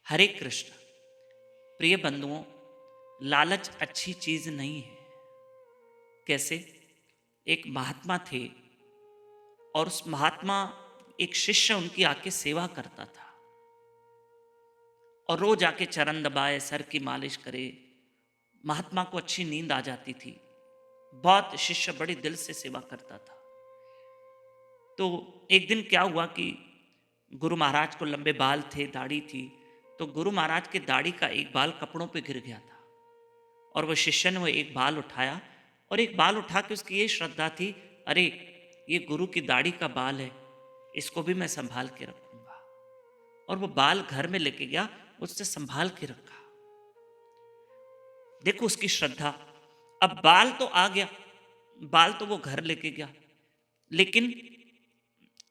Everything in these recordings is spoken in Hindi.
हरे कृष्ण। प्रिय बंधुओं, लालच अच्छी चीज नहीं है। कैसे? एक महात्मा थे और उस महात्मा, एक शिष्य उनकी आके सेवा करता था और रोज आके चरण दबाए, सर की मालिश करे। महात्मा को अच्छी नींद आ जाती थी। बहुत शिष्य बड़ी दिल से सेवा करता था। तो एक दिन क्या हुआ कि गुरु महाराज को लंबे बाल थे, दाढ़ी थी। तो गुरु महाराज के दाढ़ी का एक बाल कपड़ों पे गिर गया था और वह शिष्य ने वो एक बाल उठाया और एक बाल उठा के उसकी ये श्रद्धा थी, अरे ये गुरु की दाढ़ी का बाल है, इसको भी मैं संभाल के रखूंगा। और वो बाल घर में लेके गया, उससे संभाल के रखा। देखो उसकी श्रद्धा। अब बाल तो आ गया, बाल तो वो घर लेके गया, लेकिन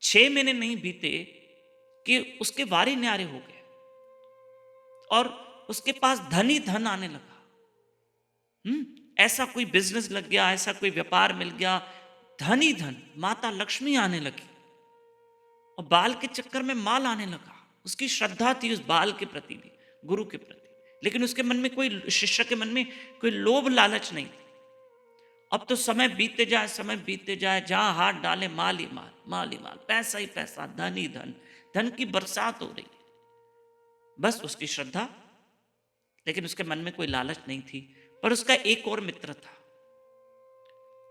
6 महीने नहीं बीते कि उसके वारी न्यारे हो गए और उसके पास धन ही धन आने लगा। ऐसा कोई बिजनेस लग गया, ऐसा कोई व्यापार मिल गया, धन ही धन, माता लक्ष्मी आने लगी और बाल के चक्कर में माल आने लगा। उसकी श्रद्धा थी उस बाल के प्रति भी, गुरु के प्रति, लेकिन उसके मन में कोई, शिष्य के मन में कोई लोभ लालच नहीं थी। अब तो समय बीतते जाए, समय बीतते जाए, जहां हाथ डाले माल ही माल, माल ही माल, पैसा ही पैसा, धन ही धन, धन की बरसात हो रही। बस उसकी श्रद्धा, लेकिन उसके मन में कोई लालच नहीं थी। पर उसका एक और मित्र था।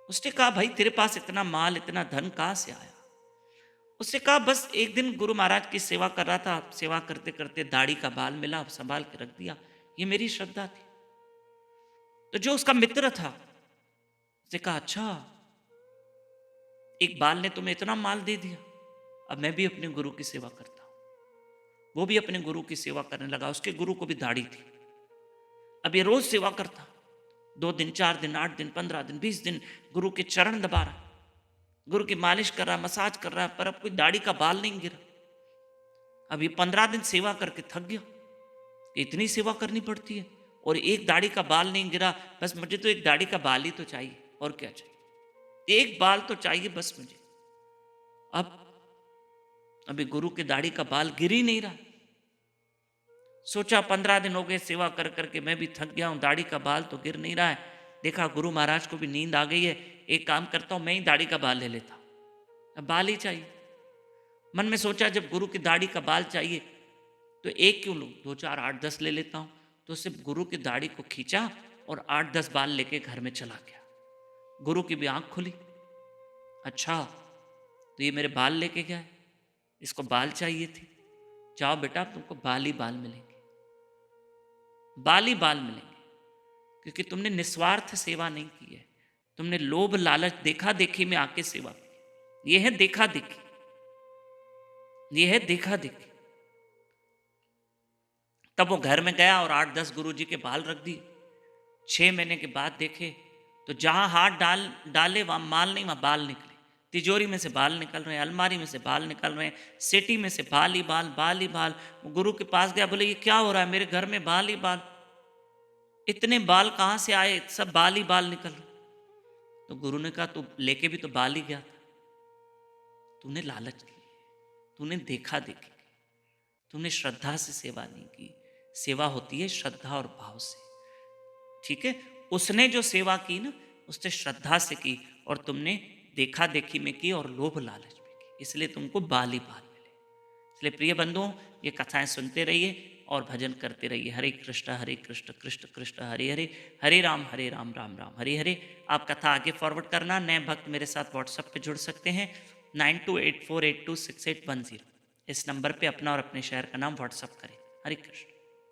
उसने कहा, भाई तेरे पास इतना माल, इतना धन कहां से आया? उसने कहा, बस एक दिन गुरु महाराज की सेवा कर रहा था, सेवा करते करते दाढ़ी का बाल मिला, संभाल के रख दिया, ये मेरी श्रद्धा थी। तो जो उसका मित्र था उसने कहा, अच्छा एक बाल ने तुम्हें इतना माल दे दिया, अब मैं भी अपने गुरु की सेवा करता हूं। वो भी अपने गुरु की सेवा करने लगा। उसके गुरु को भी दाढ़ी थी। अब ये रोज सेवा करता, 2 दिन, 4 दिन, 8 दिन, 15 दिन, 20 दिन गुरु के चरण दबा रहा, गुरु की मालिश कर रहा, मसाज कर रहा, पर अब कोई दाढ़ी का बाल नहीं गिरा। अब ये 15 दिन सेवा करके थक गया कि इतनी सेवा करनी पड़ती है और एक दाढ़ी का बाल नहीं गिरा। बस मुझे तो एक दाढ़ी का बाल ही तो चाहिए, और क्या चाहिए, एक बाल तो चाहिए बस मुझे। अब अभी गुरु की दाढ़ी का बाल गिर ही नहीं रहा। सोचा 15 दिन हो गए सेवा कर करके मैं भी थक गया हूं, दाढ़ी का बाल तो गिर नहीं रहा है। देखा गुरु महाराज को भी नींद आ गई है, एक काम करता हूं, मैं ही दाढ़ी का बाल ले लेता हूं, अब बाल ही चाहिए। मन में सोचा, जब गुरु की दाढ़ी का बाल चाहिए तो एक क्यों लूं, 2, 4, 8, 10 ले लेता हूं। तो सिर्फ गुरु की दाढ़ी को खींचा और 8-10 बाल लेके घर में चला गया। गुरु की भी आंख खुली, अच्छा तो ये मेरे बाल लेके गया है, इसको बाल चाहिए थी, जाओ बेटा तुमको बाल ही बाल मिलेंगे, बाल ही बाल मिलेंगे, क्योंकि तुमने निस्वार्थ सेवा नहीं की है, तुमने लोभ लालच देखा देखी में आके सेवा की। यह है देखा देखी, यह है देखा देखी। तब वो घर में गया और 8-10 गुरु जी के बाल रख दिए। 6 महीने के बाद देखे तो जहां हाथ डाले वहां माल नहीं, वहां बाल निकले। तिजोरी में से बाल निकल रहे हैं, अलमारी में से बाल निकल रहे हैं, सेटी में से बाल ही बाल, बाल ही बाल। वो गुरु के पास गया, बोले ये क्या हो रहा है, मेरे घर में बाल ही बाल, इतने बाल कहाँ से आए, सब बाल ही बाल निकल रहे। तो गुरु ने कहा, तू लेके भी तो बाल ही गया था, तूने लालच की, तूने देखा देखी, तूने श्रद्धा से सेवा नहीं की। सेवा होती है श्रद्धा और भाव से, ठीक है? उसने जो सेवा की ना, उसने श्रद्धा से की और तुमने देखा देखी में की और लोभ लालच में की, इसलिए तुमको बाल ही बाल मिले। इसलिए प्रिय बंधुओं, ये कथाएं सुनते रहिए और भजन करते रहिए। हरे कृष्ण कृष्ण कृष्ण हरे हरे, हरे राम राम राम हरे हरे। आप कथा आगे फॉरवर्ड करना। नए भक्त मेरे साथ व्हाट्सएप पे जुड़ सकते हैं 9284826810। इस नंबर पे अपना और अपने शहर का नाम व्हाट्सएप करें। हरे कृष्ण।